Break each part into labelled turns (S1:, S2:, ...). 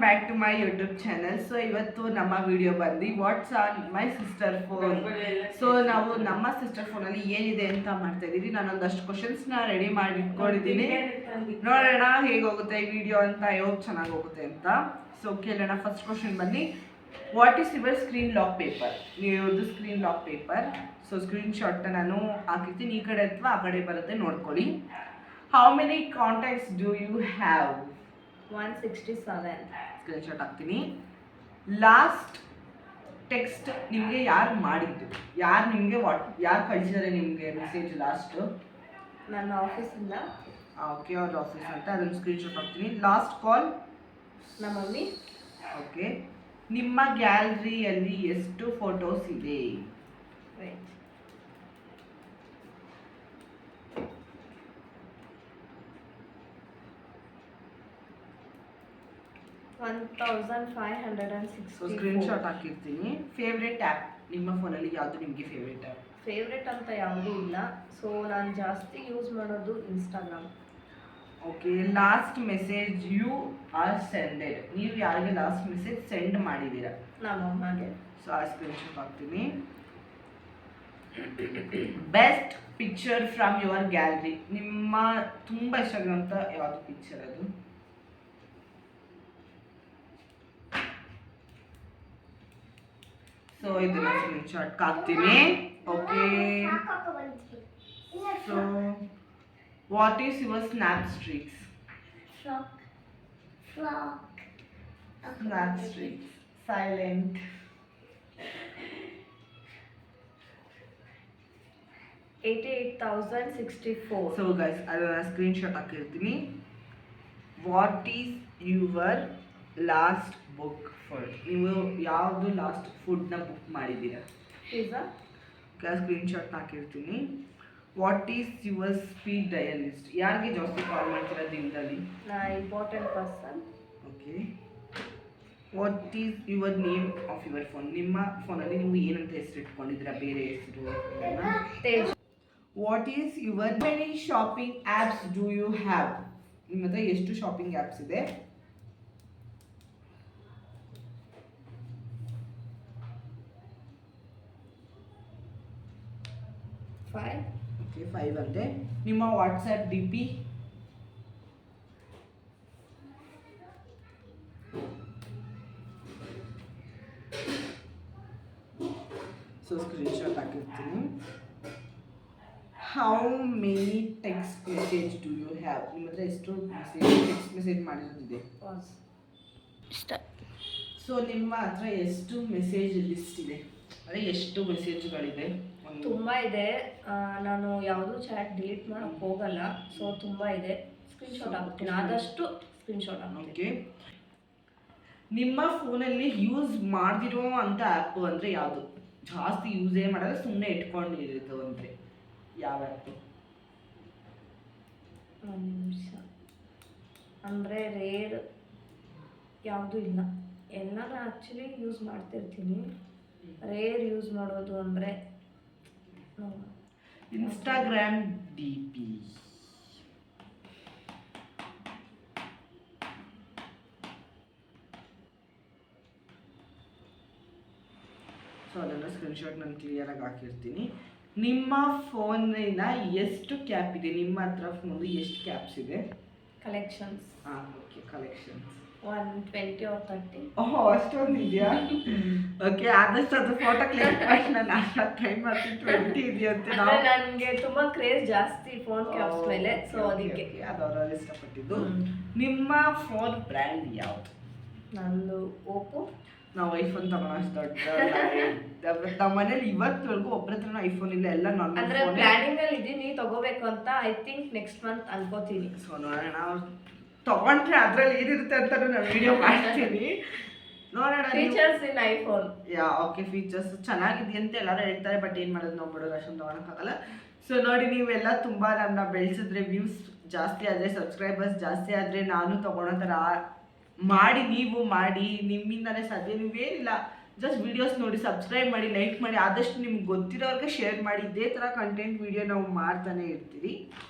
S1: Back to my YouTube channel. So ಇವತ್ತು ನಮ್ಮ video ಬಂದು what's on my sister phone. So ನಾವು ನಮ್ಮ ಸಿಸ್ಟರ್ ಫೋನಲ್ಲಿ ಏನಿದೆ ಅಂತ ಮಾಡ್ತಾ ಇದ್ದೀವಿ. ನಾನೊಂದಷ್ಟು ಕ್ವಶನ್ಸ್ನ ರೆಡಿ ಮಾಡಿ ಇಟ್ಕೊಂಡಿದ್ದೀನಿ. ನೋಡೋಣ ಹೇಗೆ ಹೋಗುತ್ತೆ ಈ ವಿಡಿಯೋ ಅಂತ, ಯಾವಾಗ ಚೆನ್ನಾಗಿ ಹೋಗುತ್ತೆ ಅಂತ. ಸೊ ಕೇಳೋಣ. ಫಸ್ಟ್ ಕ್ವಶನ್ ಬನ್ನಿ, what is your screen lock paper? ನೀವು screen lock paper. So screenshot ನಾನು ಹಾಕಿರ್ತೀನಿ, ಈ ಕಡೆ ಅಥವಾ ಆ ಕಡೆ ಬರುತ್ತೆ ನೋಡ್ಕೊಳ್ಳಿ. How many contacts do you have?
S2: 167.
S1: Screenshot ಹಾಕ್ತೀನಿ. ಲಾಸ್ಟ್ ಟೆಕ್ಸ್ಟ್ ನಿಮಗೆ ಯಾರು ಮಾಡಿದ್ದು? ಯಾರು ನಿಮಗೆ ಯಾರು ಕಳಿಸಿದ್ದಾರೆ ನಿಮಗೆ ಮೆಸೇಜ್ ಲಾಸ್ಟ್?
S2: ನನ್ನ ಆಫೀಸಿಂದ.
S1: ಓಕೆ, ಅವ್ರ ಆಫೀಸ್ ಅಂತ, ಅದನ್ನು ಸ್ಕ್ರೀನ್ ಶಾಟ್ ಹಾಕ್ತೀನಿ. ಲಾಸ್ಟ್ ಕಾಲ್
S2: ನಮ್ಮ ಮಮ್ಮಿ.
S1: ಓಕೆ. ನಿಮ್ಮ ಗ್ಯಾಲರಿಯಲ್ಲಿ ಎಷ್ಟು ಫೋಟೋಸ್ ಇದೆ?
S2: 1560.
S1: ಸ್ಕ್ರೀನ್ ಶಾಟ್ ಹಾಕಿರ್ತೀನಿ. ಫೇವ್ರೆಟ್ ಆ್ಯಪ್ ನಿಮ್ಮ ಫೋನಲ್ಲಿ ಯಾವುದು? ನಿಮಗೆ ಫೇವ್ರೆಟ್ ಆ್ಯಪ್?
S2: ಫೇವ್ರೆಟ್ ಅಂತ ಯಾವುದೂ ಇಲ್ಲ. ಸೊ ನಾನು ಜಾಸ್ತಿ ಯೂಸ್ ಮಾಡೋದು Instagram.
S1: Okay. Last message you are sended? ನೀವು ಯಾರಿಗೆ ಲಾಸ್ಟ್ ಮೆಸೇಜ್ ಸೆಂಡ್ ಮಾಡಿದ್ದೀರಾ?
S2: ನಮ್ಮ ಅಮ್ಮಗೆ.
S1: ಸೊ ಆ ಸ್ಕ್ರೀನ್ ಶಾಟ್ ಹಾಕ್ತೀನಿ. Best picture from your gallery? ನಿಮ್ಮ ತುಂಬ ಇಷ್ಟ ಆಗಿರೋಂಥ ಯಾವುದು ಪಿಕ್ಚರ್ ಅದು? ಸೊ ಇದನ್ನ ಸ್ಕ್ರೀನ್ ಶಾಟ್ ಹಾಕ್ತೀನಿ. Okay. So what is your snap streaks? Snap streaks silent.
S2: 88,064.
S1: So guys ಅದನ್ನ ಸ್ಕ್ರೀನ್ ಶಾಟ್ ಹಾಕಿರ್ತೀನಿ. What is your last book food? ನೀವು ಯಾವುದು ಲಾಸ್ಟ್ ಫುಡ್ನ ಬುಕ್ ಮಾಡಿದ್ದೀರಾ?
S2: ಪಿಜ್ಜಾ.
S1: ಸ್ಕ್ರೀನ್ ಶಾಟ್ ಹಾಕಿರ್ತೀನಿ. What is your speed dial list? ಯಾರಿಗೆ ಜಾಸ್ತಿ ಕಾಲ್ ಮಾಡ್ತೀರಾ ದಿನದಲ್ಲಿ?
S2: Important person.
S1: Okay. What is your name of your phone? ನಿಮ್ಮ ಫೋನಲ್ಲಿ ನೀವು ಏನಂತ ಹೆಸರು ಇಟ್ಕೊಂಡಿದ್ದೀರಾ? ಬೇರೆ ಹೆಸರು?
S2: Tej.
S1: What is your many shopping apps do you have? ನಿಮ್ಮ ಹತ್ರ ಎಷ್ಟು ಶಾಪಿಂಗ್ ಆ್ಯಪ್ಸ್ ಇದೆ? ಓಕೆ, 5 ಅಂತೆ. ನಿಮ್ಮ WhatsApp D P? So screenshot ಹಾಕಿರ್ತೀನಿ. How many text message do you have? ನಿಮ್ಮ ಹತ್ರ ಎಷ್ಟು ಟೆಕ್ಸ್ಟ್ ಮೆಸೇಜ್ ಮಾಡಿರೋದಿದೆ? ಸೊ ನಿಮ್ಮ ಹತ್ರ ಎಷ್ಟು ಮೆಸೇಜ್ ಲಿಸ್ಟ್ ಇದೆ? ಅದೇ ಎಷ್ಟು ಮೆಸೇಜ್ಗಳಿದೆ?
S2: ತುಂಬ ಇದೆ. ನಾನು ಯಾವುದೂ ಚಾಟ್ ಡಿಲೀಟ್ ಮಾಡೋಕ್ಕೆ ಹೋಗಲ್ಲ. ಸೊ ತುಂಬ ಇದೆ. ಸ್ಕ್ರೀನ್ ಶಾಟ್ ಹಾಕ್ತೀನಿ, ಆದಷ್ಟು ಸ್ಕ್ರೀನ್ ಶಾಟ್ ಹಾಕ್ತೀನಿ.
S1: ಓಕೆ. ನಿಮ್ಮ ಫೋನಲ್ಲಿ ಯೂಸ್ ಮಾಡದಿರೋ ಅಂಥ ಆ್ಯಪ್ ಅಂದರೆ ಯಾವುದು? ಜಾಸ್ತಿ ಯೂಸೇ ಮಾಡೋದು, ಸುಮ್ಮನೆ ಇಟ್ಕೊಂಡಿರೋದು ಅಂದರೆ ಯಾವ ಆ್ಯಪು?
S2: ಒಂದು ನಿಮಿಷ. ಅಂದರೆ ರೇರ್ ಯಾವುದೂ ಇಲ್ಲ. ಎಲ್ಲ ನಾನು ಆ್ಯಕ್ಚುಲಿ ಯೂಸ್ ಮಾಡ್ತಿರ್ತೀನಿ. ರೇರ್ ಯೂಸ್ ಮಾಡೋದು ಅಂದರೆ
S1: ಇನ್ಸ್ಟಾಗ್ರಾಮ್ ಡಿ ಪಿ. ಸೊ ಅದನ್ನು ಸ್ಕ್ರೀನ್ ಶಾಟ್ ನಾನು ಕ್ಲಿಯರಾಗಿ ಹಾಕಿರ್ತೀನಿ. ನಿಮ್ಮ ಫೋನಿನ ಎಷ್ಟು ಕ್ಯಾಪ್ ಇದೆ? ನಿಮ್ಮ ಹತ್ರ ಫೋನ್ ಎಷ್ಟು ಕ್ಯಾಪ್ಸ್ ಇದೆ?
S2: ಕಲೆಕ್ಷನ್ಸ್.
S1: ಹಾಂ, ಓಕೆ. Collections
S2: 120 or 30.
S1: ಓಹ್, ಅಷ್ಟೊಂದು ಇದೆಯಾ? ಓಕೆ. ಆದಷ್ಟು ಅದು ಫೋಟೋ ಕ್ಲಿಕ್ ಮಾಡಿ ನಾನು ಟ್ರೈ ಮಾಡ್ತೀನಿ. 20 ಇದೆಯಂತೆ. ನಾವು
S2: ನನಗೆ ತುಂಬ ಕ್ರೇಜ್ ಜಾಸ್ತಿ ಫೋನ್ ಕ್ಯಾಪ್ಸ್ ಮೇಲೆ. ಸೊ ಅದಕ್ಕೆ
S1: ಅದು ಅವರಲ್ಲಿ ಇಷ್ಟಪಟ್ಟಿದ್ದು. ನಿಮ್ಮ ಫೋನ್ ಬ್ರ್ಯಾಂಡ್ ಯಾವುದು?
S2: ನಂದು ಓಪೋ.
S1: ನಾವು ಐಫೋನ್ ತಗೊಳ್ಳೋ ಅಷ್ಟು ದೊಡ್ಡ ನಮ್ಮ ಮನೇಲಿ ಇವತ್ತವರೆಗೂ ಒಬ್ಬರ ಹತ್ರ ಐಫೋನ್ ಇಲ್ಲ, ಎಲ್ಲ ನಾರ್ಮಲ್
S2: ಅಂದ್ರೆ
S1: ಫೋನ್.
S2: ಪ್ಲಾನಿಂಗ್ ಅಲ್ಲಿ ಇದೀನಿ ತಗೋಬೇಕು ಅಂತ. ಐ ಥಿಂಕ್ ನೆಕ್ಸ್ಟ್ ಮಂತ್ ಅನ್ಕೋತೀನಿ.
S1: ಸೊ ನೋಡೋಣ, ತಗೊಂಡ್ರೆ ಅದ್ರಲ್ಲಿ ಏನಿರುತ್ತೆ ಅಂತ ನಾನು ವಿಡಿಯೋ ಮಾಡ್ತೀನಿ. ನೋಡೋಣ.
S2: Features in iPhone.
S1: Okay. Features ಚೆನ್ನಾಗಿದೆಯಂತೆ ಎಲ್ಲರೂ ಹೇಳ್ತಾರೆ, ಬಟ್ ಏನು ಮಾಡೋದು, ನಾವು ಬಿಡೋದು, ಅಷ್ಟೊಂದು ತೊಗೊಳಕ್ಕಾಗಲ್ಲ. ಸೊ ನೋಡಿ, ನೀವೆಲ್ಲ ತುಂಬ ನನ್ನ ಬೆಳೆಸಿದ್ರೆ, ವ್ಯೂಸ್ ಜಾಸ್ತಿ ಆದರೆ, ಸಬ್ಸ್ಕ್ರೈಬರ್ಸ್ ಜಾಸ್ತಿ ಆದರೆ ನಾನು ತೊಗೊಳೋ ಥರ ಮಾಡಿ, ನೀವು ಮಾಡಿ, ನಿಮ್ಮಿಂದಲೇ ಸಾಧ್ಯ. ನೀವೇನಿಲ್ಲ, ಜಸ್ಟ್ ವೀಡಿಯೋಸ್ ನೋಡಿ, ಸಬ್ಸ್ಕ್ರೈಬ್ ಮಾಡಿ, ಲೈಕ್ ಮಾಡಿ, ಆದಷ್ಟು ನಿಮ್ಗೆ ಗೊತ್ತಿರೋರಿಗೆ ಶೇರ್ ಮಾಡಿ. ಇದೇ ಥರ ಕಂಟೆಂಟ್ ವೀಡಿಯೋ ನಾವು ಮಾಡ್ತಾನೆ ಇರ್ತೀವಿ.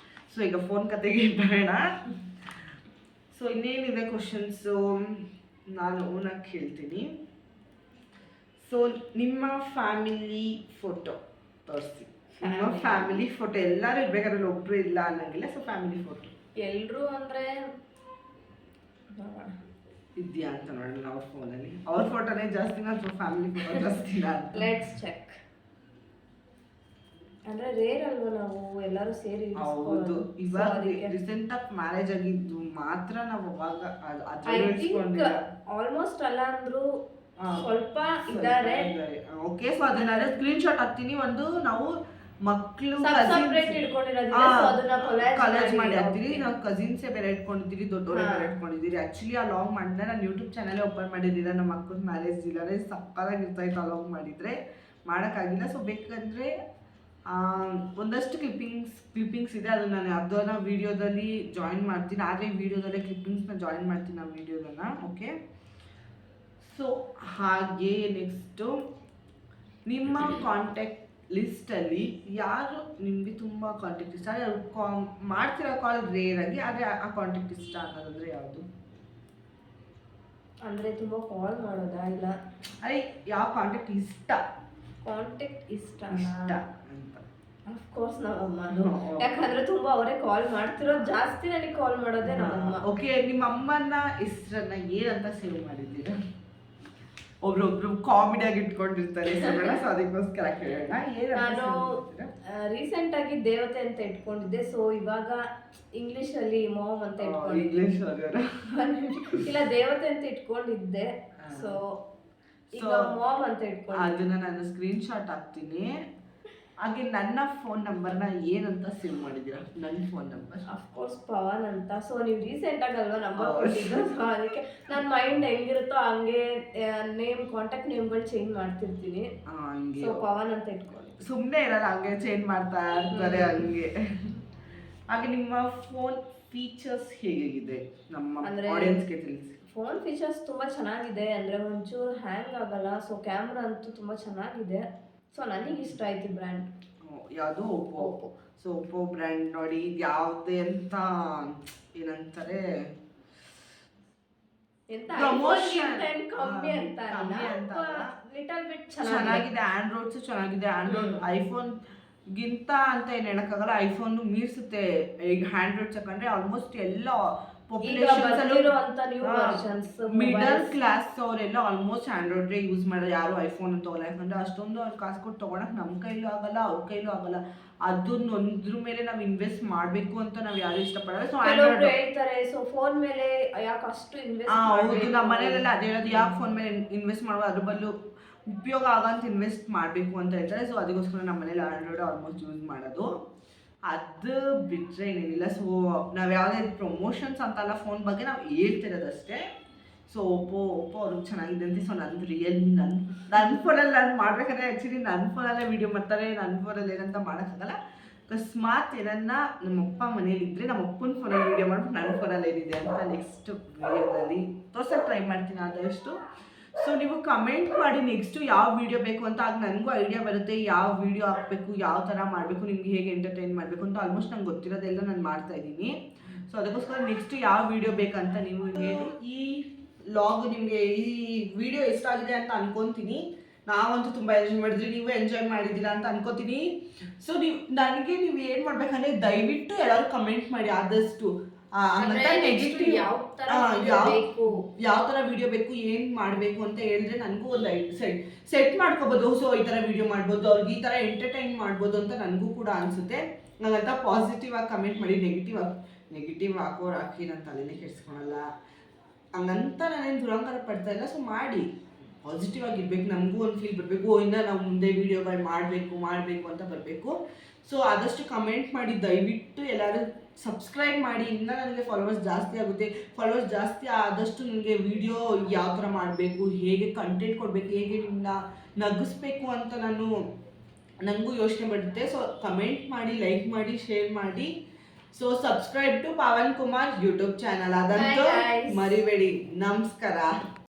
S1: ಸೊ ಈಗ ಫೋನ್ ಕತೆಗೆ ಬರೋಣ. ಸೊ ಇನ್ನೇನಿದೆ ಕ್ವಶನ್ಸು? ನಾನು ಓನಾಗಿ ಹೇಳ್ತೀನಿ. ಸೊ ನಿಮ್ಮ ಫ್ಯಾಮಿಲಿ ಫೋಟೋ ತೋರಿಸಿ. ನಿಮ್ಮ ಫ್ಯಾಮಿಲಿ ಫೋಟೋ ಎಲ್ಲರೂ ಇರ್ಬೇಕಾದ್ರೆ ಒಬ್ರು ಇಲ್ಲ ಅನ್ನಂಗಿಲ್ಲ. ಸೊ ಫ್ಯಾಮಿಲಿ ಫೋಟೋ
S2: ಎಲ್ಲರೂ ಅಂದರೆ
S1: ಇದೆಯಾ ಅಂತ ನೋಡೋಣ ಅವ್ರ ಫೋನಲ್ಲಿ. ಅವ್ರ ಫೋಟೋನೇ ಜಾಸ್ತಿನಾ ಅಥವಾ ಫ್ಯಾಮಿಲಿ ಫೋಟೋ ಜಾಸ್ತಿನಾ?
S2: Let's check. ಅಂದ್ರೆ ರೇರ್ ಅಲ್ವಾ ನಾವು ಎಲ್ಲರೂ ಸೇರಿ
S1: ಹೌದು, ಇವಾಗ ರೀಸೆಂಟ್ ಆಗಿ ಮ್ಯಾರೇಜ್ ಆಗಿದ್ದು ಮಾತ್ರ ನಾವು ಅವಾಗ
S2: ಆಲ್ಮೋಸ್ಟ್ ಅಲ್ಲ ಅಂದ್ರು ಸ್ವಲ್ಪ ಇದ್ದಾರೆ.
S1: ಓಕೆ, ಸೊ ಅದನ್ನ ಸ್ಕ್ರೀನ್ ಶಾಟ್ ಹಾಕ್ತೀನಿ. ಒಂದು ನಾವು ಮಕ್ಕಳು ಕಾಲೇಜ್ ಮಾಡಿ ಹಾಕ್ತೀವಿ. ನಾವು ಕಸಿನ್ಸೇ ಬೇರೆ ಇಟ್ಕೊಂಡಿದ್ದೀರಿ, ದೊಡ್ಡವರೇ ಬೇರೆ ಇಟ್ಕೊಂಡಿದ್ದೀರಿ. ಆಕ್ಚುಲಿ ಆ ಲಾಗ್ ಮಾಡಿದ್ರೆ ನಾನು ಯೂಟ್ಯೂಬ್ ಚಾನಲ್ ಓಪನ್ ಮಾಡಿದ್ದೀರ. ನಮ್ಮ ಅಕ್ಕನ ಮ್ಯಾರೇಜ್ ಇಲ್ಲಾರೆ ಸಕ್ಕತ್ತಾಗಿರ್ತಾ ಇತ್ತು ಆ ಲಾಗ್ ಮಾಡಿದ್ರೆ, ಮಾಡೋಕ್ಕಾಗಿಲ್ಲ. ಸೊ ಬೇಕಂದ್ರೆ ಒಂದಷ್ಟು ಕ್ಲಿಪ್ಪಿಂಗ್ಸ್ ಇದೆ, ಅದು ನಾನು ಅದನ್ನ ವಿಡಿಯೋದಲ್ಲಿ ಜಾಯಿನ್ ಮಾಡ್ತೀನಿ. ಆದರೆ ಈ ವಿಡಿಯೋದಲ್ಲೇ ಕ್ಲಿಪ್ಪಿಂಗ್ಸ್ನ ಜಾಯಿನ್ ಮಾಡ್ತೀನಿ ಆ ವಿಡಿಯೋದನ್ನು. ಓಕೆ, ಸೊ ಹಾಗೆ ನೆಕ್ಸ್ಟು ನಿಮ್ಮ ಕಾಂಟ್ಯಾಕ್ಟ್ ಲಿಸ್ಟಲ್ಲಿ ಯಾರು ನಿಮಗೆ ತುಂಬ ಕಾಂಟ್ಯಾಕ್ಟ್ ಇಷ್ಟ, ಅಂದರೆ ಮಾಡ್ತಿರೋ ಕಾಲ್ ರೇರ್ ಆಗಿ, ಆದರೆ ಆ ಕಾಂಟ್ಯಾಕ್ಟ್ ಇಷ್ಟ ಅನ್ನೋದಂದರೆ ಯಾವುದು?
S2: ಅಂದರೆ ತುಂಬ ಕಾಲ್ ಮಾಡೋದಾ ಇಲ್ಲ
S1: ಅದೇ ಯಾವ ಕಾಂಟ್ಯಾಕ್ಟ್ ಇಷ್ಟ?
S2: ಕಾಂಟ್ಯಾಕ್ಟ್ ಇಷ್ಟ
S1: ಅಂತ
S2: ಅಫ್ಕೋರ್ಸ್ ನಮ್ಮಮ್ಮನು, ಯಾಕಂದ್ರೆ ತುಂಬಾ ಅವರೇ ಕಾಲ್ ಮಾಡ್ತಿರೋದು ಜಾಸ್ತಿ. ನನಗೆ ಕಾಲ್ ಮಾಡೋದೇ ನಮ್ಮಮ್ಮ.
S1: ಓಕೆ, ನಿಮ್ಮ ಅಮ್ಮನ ಹೆಸರನ್ನ ಏನಂತ ಸೇವ್ ಮಾಡಿದ್ದೀರಾ? ಒಬ್ರೊಬ್ರು ಕಾಮಿಡಿಯಾಗಿ ಇಟ್ಕೊಂಡಿರ್ತಾರೆ, ಸೊ ಅದಕ್ಕೋಸ್ಕರ ಕೇಳೋಣ.
S2: ನಾನು ರೀಸೆಂಟ್ ಆಗಿ ದೇವತೆ ಅಂತ ಇಟ್ಕೊಂಡಿದ್ದೆ. ಸೊ ಇವಾಗ ಇಂಗ್ಲಿಷ್ ಅಲ್ಲಿ ಮಾಮ್ ಅಂತ ಇಟ್ಕೊಂಡಿದ್ದೆ. ಇಲ್ಲ, ದೇವತೆ ಅಂತ ಇಟ್ಕೊಂಡಿದ್ದೆ. ಸೊ ಈಗ ಮಾಮ್ ಅಂತ ಇಟ್ಕೊಂಡು
S1: ಅದನ್ನ ನಾನು ಸ್ಕ್ರೀನ್ ಶಾಟ್ ಹಾಕ್ತೀನಿ. ಹಾಗೆ ನನ್ನ ಫೋನ್ ನಂಬರ್ನ ಏನಂತ ಸೇವ್ ಮಾಡಿದ್ದೀರಾ? ನನ್ನ ಫೋನ್ ನಂಬರ್
S2: ಅಫ್ಕೋರ್ಸ್ ಪವನ್ ಅಂತ. ಸೊ ನೀವು ರೀಸೆಂಟ್ ಆಗಿ ಅಲ್ವಾ ನಂಬರ್ ಕೊಟ್ಟಿದ್ದು, ಸೊ ಅದಕ್ಕೆ ನನ್ನ ಮೈಂಡ್ ಹೆಂಗಿರುತ್ತೋ ಹಂಗೆ ಕಾಂಟ್ಯಾಕ್ಟ್ ನೇಮ್ಗಳು ಚೇಂಜ್ ಮಾಡ್ತಿರ್ತೀನಿ. ಸೊ ಪವನ್ ಅಂತ ಇಟ್ಕೊಳ್ಳಿ.
S1: ಸುಮ್ಮನೆ ಇರಲ್ಲ, ಹಂಗೆ ಚೇಂಜ್ ಮಾಡ್ತಾ ಇರ್ತಾರೆ ಹಂಗೆ. ಹಾಗೆ ನಿಮ್ಮ ಫೋನ್ ಫೀಚರ್ಸ್ ಹೇಗಿದೆ ನಮ್ಮ ಆಡಿಯನ್ಸ್ಗೆ ತಿಳಿಸಿ.
S2: ಫೋನ್ ಫೀಚರ್ಸ್ ತುಂಬ ಚೆನ್ನಾಗಿದೆ, ಅಂದರೆ ಒಂಚೂರು ಹ್ಯಾಂಗ್ ಆಗಲ್ಲ. ಸೊ ಕ್ಯಾಮ್ರಾ ಅಂತೂ ತುಂಬ ಚೆನ್ನಾಗಿದೆ. ಸೊ ನನಗೆ ಇಷ್ಟ ಆಯ್ತು ಬ್ರ್ಯಾಂಡ್.
S1: ಯಾವುದು? ಓಪೋ. ಸೊ ಓಪೋ ಬ್ರ್ಯಾಂಡ್ ನೋಡಿ, ಯಾವುದೇ ಅಂತ ಏನಂತಾರೆ ಚೆನ್ನಾಗಿದೆ. ಆಂಡ್ರಾಯ್ಡ್ಸು ಚೆನ್ನಾಗಿದೆ. ಆಂಡ್ರಾಯ್ಡ್ ಐಫೋನ್ಗಿಂತ ಅಂತ ಏನು ಹೇಳಕ್ಕಾಗಲ್ಲ, ಐಫೋನ್ ಮೀರಿಸುತ್ತೆ. ಈಗ ಆಂಡ್ರಾಯ್ಡ್ ತಗೊಂಡ್ರೆ ಆಲ್ಮೋಸ್ಟ್ ಎಲ್ಲ ಮಿಡಲ್ ಕ್ಲಾಸ್ ಅವರೆಲ್ಲ ಆಲ್ಮೋಸ್ಟ್ ಆಂಡ್ರಾಯ್ಡ್ ಯೂಸ್ ಮಾಡೋದು, ಯಾರು ಐಫೋನ್ ಅಂತ ತಗೊಲ್ಲ. ಯಾಕಂದ್ರೆ ಅಷ್ಟೊಂದು ಅವ್ರು ಕಾಸು ಕೊಟ್ಟು ತೊಗೊಳಕ್ ನಮ್ಮ ಕೈಲೂ ಆಗಲ್ಲ, ಅವ್ರ ಕೈಲೂ ಆಗಲ್ಲ. ಅದನ್ನೊಂದ್ರ ಮೇಲೆ ನಾವು ಇನ್ವೆಸ್ಟ್ ಮಾಡಬೇಕು ಅಂತ ನಾವು ಯಾರು ಇಷ್ಟಪಡಲ್ಲ. ಸೊ
S2: ಹೇಳ್ತಾರೆ, ಸೊ ಫೋನ್ ಮೇಲೆ ಯಾಕೆ ಅಷ್ಟು ಇನ್ವೆಸ್ಟ್?
S1: ಹೌದು, ನಮ್ಮ ಮನೇಲೆಲ್ಲ ಅದೇ ಹೇಳೋದು, ಯಾಕೆ ಫೋನ್ ಮೇಲೆ ಇನ್ವೆಸ್ಟ್ ಮಾಡುವ, ಅದ್ರ ಬದಲು ಉಪಯೋಗ ಆಗಂತ ಇನ್ವೆಸ್ಟ್ ಮಾಡಬೇಕು ಅಂತ ಹೇಳ್ತಾರೆ. ಸೊ ಅದಕ್ಕೋಸ್ಕರ ನಮ್ಮ ಮನೇಲಿ ಆಂಡ್ರಾಯ್ಡ್ ಆಲ್ಮೋಸ್ಟ್ ಯೂಸ್ ಮಾಡೋದು. ಅದು ಬಿಟ್ಟರೆ ಏನೇನಿಲ್ಲ. ಸೊ ನಾವು ಯಾವುದೇ ಪ್ರಮೋಷನ್ಸ್ ಅಂತಲ್ಲ, ಫೋನ್ ಬಗ್ಗೆ ನಾವು ಹೇಳ್ತಿರೋದಷ್ಟೇ. ಸೊ ಓಪೋ ಅವ್ರಿಗೆ ಚೆನ್ನಾಗಿದೆ ಅಂತ. ಸೊ ನಂದು ರಿಯಲ್ಮಿ ನನ್ನ ಫೋನಲ್ಲಿ ನಾನು ಮಾಡ್ಬೇಕಾದ್ರೆ ಆ್ಯಕ್ಚುಲಿ ನನ್ನ ಫೋನಲ್ಲೇ ವೀಡಿಯೋ ಮಾಡ್ತಾರೆ. ನನ್ನ ಫೋನಲ್ಲಿ ಏನಂತ ಮಾಡೋಕ್ಕಾಗಲ್ಲ. ಅಕಸ್ಮಾತ್ ಏನನ್ನ ನಮ್ಮಪ್ಪ ಮನೇಲಿದ್ದರೆ ನಮ್ಮ ಅಪ್ಪನ ಫೋನಲ್ಲಿ ವೀಡಿಯೋ ಮಾಡ್ಬಿಟ್ಟು ನನ್ನ ಫೋನಲ್ಲಿ ಏನಿದೆ ಅಂತ ನೆಕ್ಸ್ಟ್ ವೀಡಿಯೋದಲ್ಲಿ ತೋರ್ಸೋಕ್ಕೆ ಟ್ರೈ ಮಾಡ್ತೀನಿ ಆದಷ್ಟು. ಸೊ ನೀವು ಕಮೆಂಟ್ ಮಾಡಿ ನೆಕ್ಸ್ಟು ಯಾವ ವಿಡಿಯೋ ಬೇಕು ಅಂತ. ಆಗ ನನಗೂ ಐಡಿಯಾ ಬರುತ್ತೆ ಯಾವ ವಿಡಿಯೋ ಹಾಕಬೇಕು, ಯಾವ ಥರ ಮಾಡಬೇಕು, ನಿಮ್ಗೆ ಹೇಗೆ ಎಂಟರ್ಟೈನ್ ಮಾಡಬೇಕು ಅಂತ. ಆಲ್ಮೋಸ್ಟ್ ನಂಗೆ ಗೊತ್ತಿರೋದೆಲ್ಲ ನಾನು ಮಾಡ್ತಾಯಿದ್ದೀನಿ. ಸೊ ಅದಕ್ಕೋಸ್ಕರ ನೆಕ್ಸ್ಟ್ ಯಾವ ವಿಡಿಯೋ ಬೇಕಂತ ನೀವು ಹೇಳಿ. ಈ ಲಾಗ್ ನಿಮಗೆ ಈ ವಿಡಿಯೋ ಇಷ್ಟ ಆಗಿದೆ ಅಂತ ಅನ್ಕೊತೀನಿ. ನಾವಂತೂ ತುಂಬ ಎಂಜಾಯ್ ಮಾಡಿದ್ರಿ, ನೀವು ಎಂಜಾಯ್ ಮಾಡಿದ್ದೀರಾ ಅಂತ ಅನ್ಕೋತೀನಿ. ಸೊ ನನಗೆ ನೀವು ಏನು ಮಾಡ್ಬೇಕಂದ್ರೆ ದಯವಿಟ್ಟು ಎಲ್ಲರೂ ಕಮೆಂಟ್ ಮಾಡಿ ಆದಷ್ಟು. ನೆಗೆಟಿವ್ ಯಾವ ಥರ ವಿಡಿಯೋ ಬೇಕು, ಏನು ಮಾಡಬೇಕು ಅಂತ ಹೇಳಿದ್ರೆ ನನಗೂ ಒಂದು ಸೆಟ್ ಮಾಡ್ಕೋಬೋದು. ಸೊ ಈ ಥರ ವಿಡಿಯೋ ಮಾಡ್ಬೋದು, ಅವ್ರಿಗೆ ಈ ಥರ ಎಂಟರ್ಟೈನ್ ಮಾಡ್ಬೋದು ಅಂತ ನನಗೂ ಕೂಡ ಅನಿಸುತ್ತೆ. ನಂಗಂತ ಪಾಸಿಟಿವ್ ಆಗಿ ಕಮೆಂಟ್ ಮಾಡಿ, ನೆಗೆಟಿವ್ ಹಾಕೋರು ಹಾಕಿ ನಾನು ತಲೆನೇ ಕೆಡಿಸ್ಕೊಳಲ್ಲ, ಹಂಗಂತ ನಾನೇನು ದುರಂಕಾರ ಪಡ್ತಾ ಇಲ್ಲ. ಸೊ ಮಾಡಿ, ಪಾಸಿಟಿವ್ ಆಗಿರ್ಬೇಕು, ನಮಗೂ ಒಂದು ಫೀಲ್ ಬರಬೇಕು, ಇನ್ನು ನಾವು ಮುಂದೆ ವೀಡಿಯೋಗಳು ಮಾಡಬೇಕು ಅಂತ ಬರಬೇಕು. ಸೊ ಆದಷ್ಟು ಕಮೆಂಟ್ ಮಾಡಿ, ದಯವಿಟ್ಟು ಎಲ್ಲರೂ ಸಬ್ಸ್ಕ್ರೈಬ್ ಮಾಡಿ. ಇನ್ನೂ ನನಗೆ ಫಾಲೋವರ್ಸ್ ಜಾಸ್ತಿ ಆಗುತ್ತೆ. ಫಾಲೋವರ್ಸ್ ಜಾಸ್ತಿ ಆದಷ್ಟು ನನಗೆ ವಿಡಿಯೋ ಯಾವ ಥರ ಮಾಡಬೇಕು, ಹೇಗೆ ಕಂಟೆಂಟ್ ಕೊಡಬೇಕು, ಹೇಗೆ ನಿಮ್ಮನ್ನ ನಗಿಸ್ಬೇಕು ಅಂತ ನನಗೂ ಯೋಚನೆ ಬರುತ್ತೆ. ಸೊ ಕಮೆಂಟ್ ಮಾಡಿ, ಲೈಕ್ ಮಾಡಿ, ಶೇರ್ ಮಾಡಿ. So subscribe to Pavan Kumar YouTube channel, ಅದಂತೂ ಮರಿಬೇಡಿ. ನಮಸ್ಕಾರ.